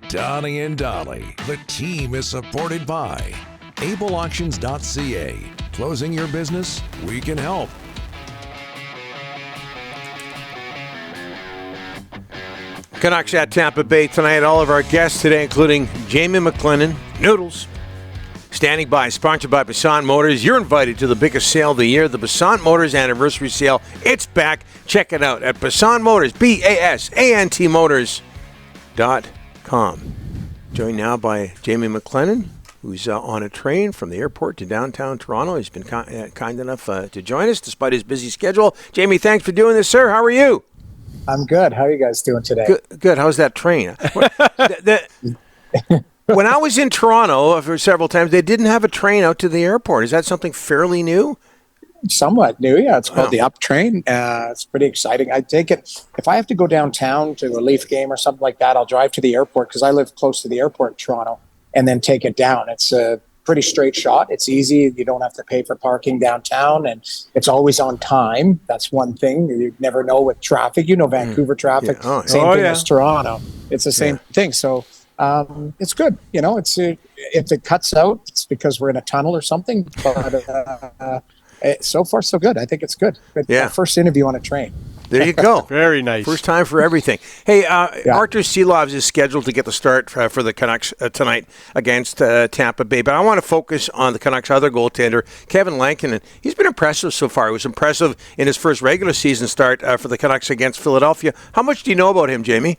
Donnie and Dolly. The team is supported by ableauctions.ca. Closing your business? We can help. Canucks at Tampa Bay tonight. All of our guests today, including Jamie McLennan, Noodles, standing by, sponsored by Basant Motors. You're invited to the biggest sale of the year, the Basant Motors Anniversary Sale. It's back. Check it out at Basant Motors, BASANT Motors.com. Joined now by Jamie McLennan, who's on a train from the airport to downtown Toronto. He's been kind enough to join us despite his busy schedule. Jamie, thanks for doing this, sir. How are you? I'm good. How are you guys doing today? Good. How's that train? When I was in Toronto for several times, they didn't have a train out to the airport. Is that something fairly new? Somewhat new, yeah. It's called the Up Train. It's pretty exciting. I take it, if I have to go downtown to a Leaf game or something like that, I'll drive to the airport because I live close to the airport in Toronto, and then take it down. It's a pretty straight shot. It's easy. You don't have to pay for parking downtown, and it's always on time. That's one thing. You never know with traffic. You know Vancouver traffic, same thing as Toronto. It's the same thing. So it's good. You know, if it cuts out, it's because we're in a tunnel or something. But so far, so good. I think it's good. First interview on a train. There you go. Very nice. First time for everything. Hey, Artur Silovs is scheduled to get the start for the Canucks tonight against Tampa Bay. But I want to focus on the Canucks' other goaltender, Kevin Lankinen. He's been impressive so far. He was impressive in his first regular season start for the Canucks against Philadelphia. How much do you know about him, Jamie?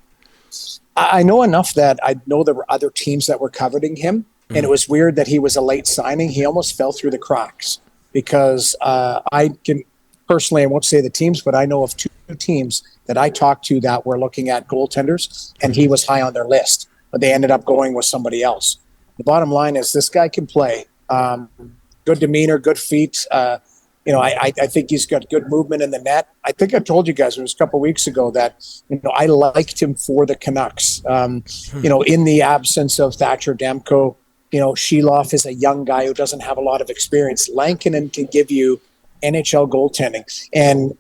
I know enough that I know there were other teams that were coveting him. And it was weird that he was a late signing. He almost fell through the cracks because I can... Personally, I won't say the teams, but I know of two teams that I talked to that were looking at goaltenders, and he was high on their list, but they ended up going with somebody else. The bottom line is this guy can play. Good demeanor, good feet. I think he's got good movement in the net. I think I told you guys, it was a couple of weeks ago, that I liked him for the Canucks. In the absence of Thatcher Demko, Sheloff is a young guy who doesn't have a lot of experience. Lankinen can give you NHL goaltending. And,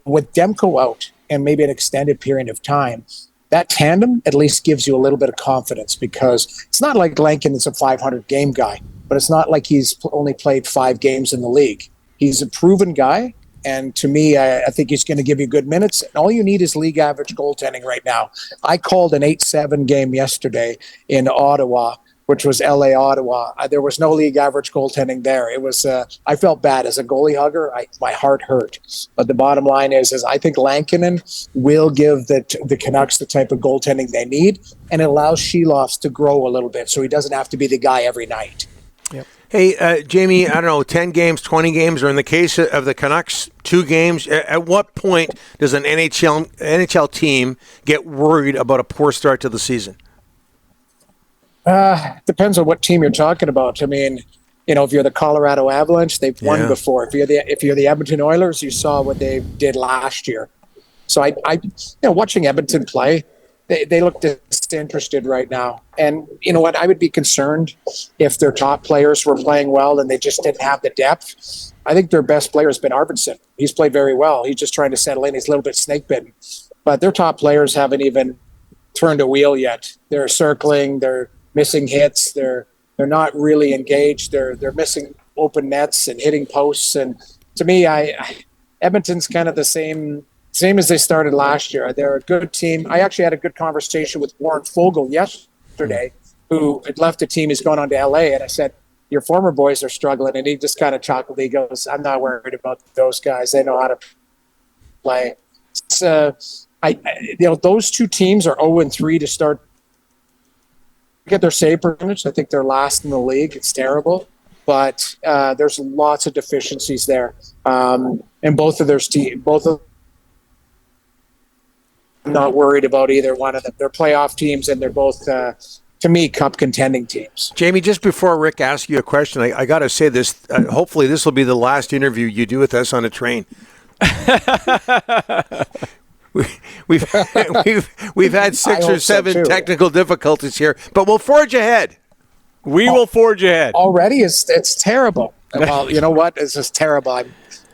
with Demko out and maybe an extended period of time, that tandem at least gives you a little bit of confidence because it's not like Lankinen's a 500-game guy, but it's not like he's only played 5 games in the league. He's a proven guy, and to me, I think he's going to give you good minutes. And all you need is league average goaltending right now. I called an 8-7 game yesterday in Ottawa, which was LA Ottawa. There was no league average goaltending there. It was I felt bad as a goalie hugger. My heart hurt. But the bottom line is I think Lankinen will give the Canucks the type of goaltending they need, and it allows Sheloff to grow a little bit so he doesn't have to be the guy every night. Yep. Hey, Jamie, I don't know, 10 games, 20 games, or in the case of the Canucks, 2 games. At what point does an NHL team get worried about a poor start to the season? Depends on what team you're talking about. I mean, if you're the Colorado Avalanche, they've won before. If you're the Edmonton Oilers, you saw what they did last year. So I watching Edmonton play, they look disinterested right now. And you know what? I would be concerned if their top players were playing well and they just didn't have the depth. I think their best player has been Arvidsson. He's played very well. He's just trying to settle in. He's a little bit snake bitten, but their top players haven't even turned a wheel yet. They're circling. They're missing hits. They're not really engaged. They're missing open nets and hitting posts. And to me, Edmonton's kind of the same as they started last year. They're a good team. I actually had a good conversation with Warren Fogle yesterday, who had left the team. He's going on to LA, and I said, "Your former boys are struggling," and he just kind of chuckled. He goes, "I'm not worried about those guys. They know how to play." Those two teams are 0-3 to start. Get their save percentage. I think they're last in the league. It's terrible, but there's lots of deficiencies there. And both of their teams, I'm not worried about either one of them. They're playoff teams, and they're both, to me, cup contending teams. Jamie, just before Rick asks you a question, I got to say this. Hopefully, this will be the last interview you do with us on a train. We've had 6 or 7 technical difficulties here, but we'll forge ahead. We will forge ahead. Already, it's terrible. Well, you know what? It's just terrible.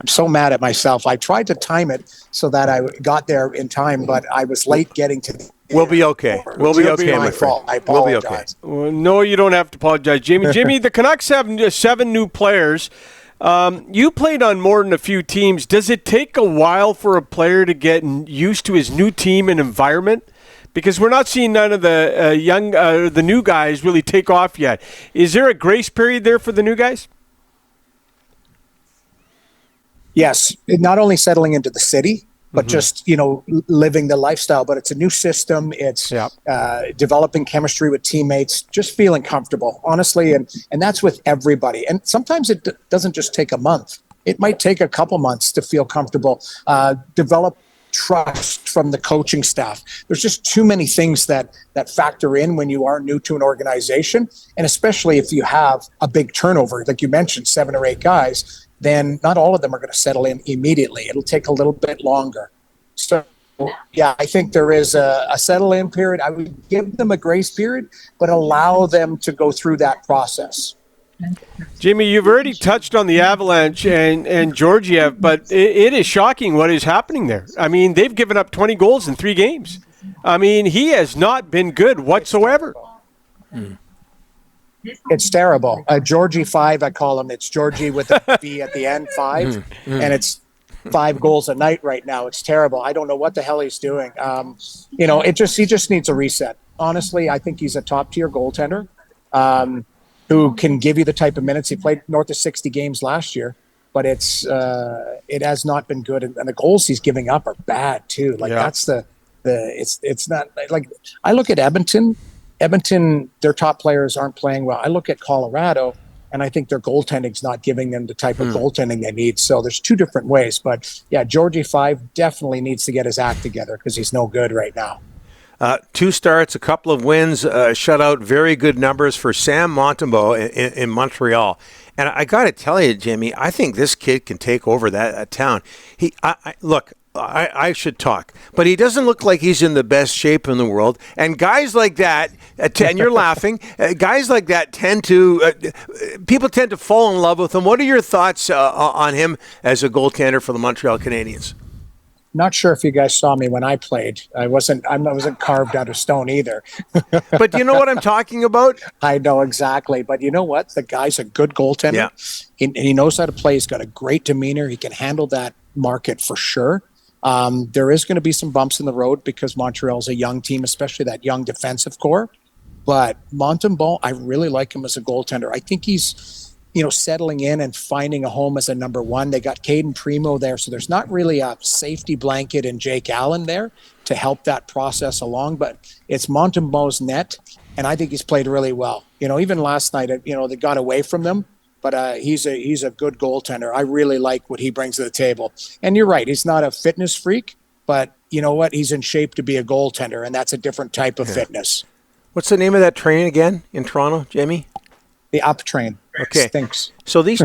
I'm so mad at myself. I tried to time it so that I got there in time, but I was late getting to the We'll be okay. We'll be okay, my friend. Fault. I We'll be apologize. okay. Well, no, you don't have to apologize, Jamie. Jimmy, the Canucks have 7 new players. You played on more than a few teams. Does it take a while for a player to get used to his new team and environment? Because we're not seeing none of the the new guys really take off yet. Is there a grace period there for the new guys? Yes, not only settling into the city, but just, living the lifestyle. But it's a new system. It's developing chemistry with teammates, just feeling comfortable, honestly. And that's with everybody. And sometimes it doesn't just take a month. It might take a couple months to feel comfortable, develop trust from the coaching staff. There's just too many things that factor in when you are new to an organization. And especially if you have a big turnover, like you mentioned, 7 or 8 guys, then not all of them are going to settle in immediately. It'll take a little bit longer. So, yeah, I think there is a settle-in period. I would give them a grace period, but allow them to go through that process. Jamie, you've already touched on the Avalanche and Georgiev, but it is shocking what is happening there. I mean, they've given up 20 goals in 3 games. I mean, he has not been good whatsoever. It's terrible. Georgie 5, I call him. It's Georgie with a V at the end, 5, and it's 5 goals a night right now. It's terrible. I don't know what the hell he's doing. He just needs a reset. Honestly, I think he's a top-tier goaltender. Who can give you the type of minutes. He played north of 60 games last year, but it has not been good. And the goals he's giving up are bad too. That's it's not like, I look at Edmonton, their top players aren't playing well. I look at Colorado and I think their goaltending's not giving them the type of goaltending they need. So there's 2 different ways, but yeah, Georgie 5 definitely needs to get his act together because he's no good right now. 2 starts, a couple of wins, shutout, very good numbers for Sam Montembeault in Montreal. And I got to tell you, Jimmy, I think this kid can take over that town. I should talk, but he doesn't look like he's in the best shape in the world. And guys like that, and you're laughing, guys like that people tend to fall in love with him. What are your thoughts on him as a goaltender for the Montreal Canadiens? Not sure if you guys saw me when I played. I wasn't carved out of stone either. But do you know what I'm talking about? I know exactly. But you know what? The guy's a good goaltender. Yeah. He knows how to play. He's got a great demeanor. He can handle that market for sure. There is going to be some bumps in the road because Montreal's a young team, especially that young defensive core. But Montembeault, I really like him as a goaltender. I think he's settling in and finding a home as a number 1. They got Caden Primo there, so there's not really a safety blanket in Jake Allen there to help that process along, but it's Montembeault's net, and I think he's played really well. Even last night, they got away from them, but he's a good goaltender. I really like what he brings to the table. And you're right, he's not a fitness freak, but you know what? He's in shape to be a goaltender, and that's a different type of fitness. What's the name of that train again in Toronto, Jamie? The up train. Okay. Stinks. So these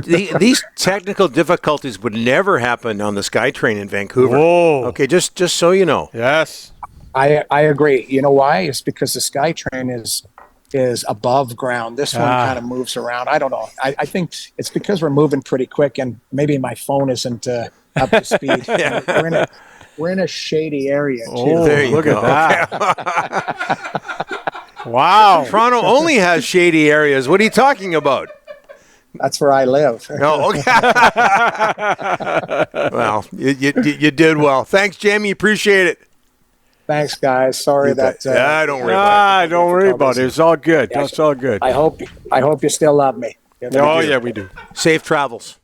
technical difficulties would never happen on the SkyTrain in Vancouver. Whoa. Okay, just so you know. Yes. I agree. You know why? It's because the SkyTrain is above ground. This one kind of moves around. I don't know. I think it's because we're moving pretty quick and maybe my phone isn't up to speed. We're in a shady area too. Oh, there you look go. at that. Wow. Toronto only has shady areas. What are you talking about? That's where I live. Oh, okay. Well, you did well. Thanks, Jamie. Appreciate it. Thanks, guys. Sorry that. Don't worry about it. Don't worry about it. It's all good. Yeah, it's all good. I hope you still love me. Oh, yeah, we do. Safe travels.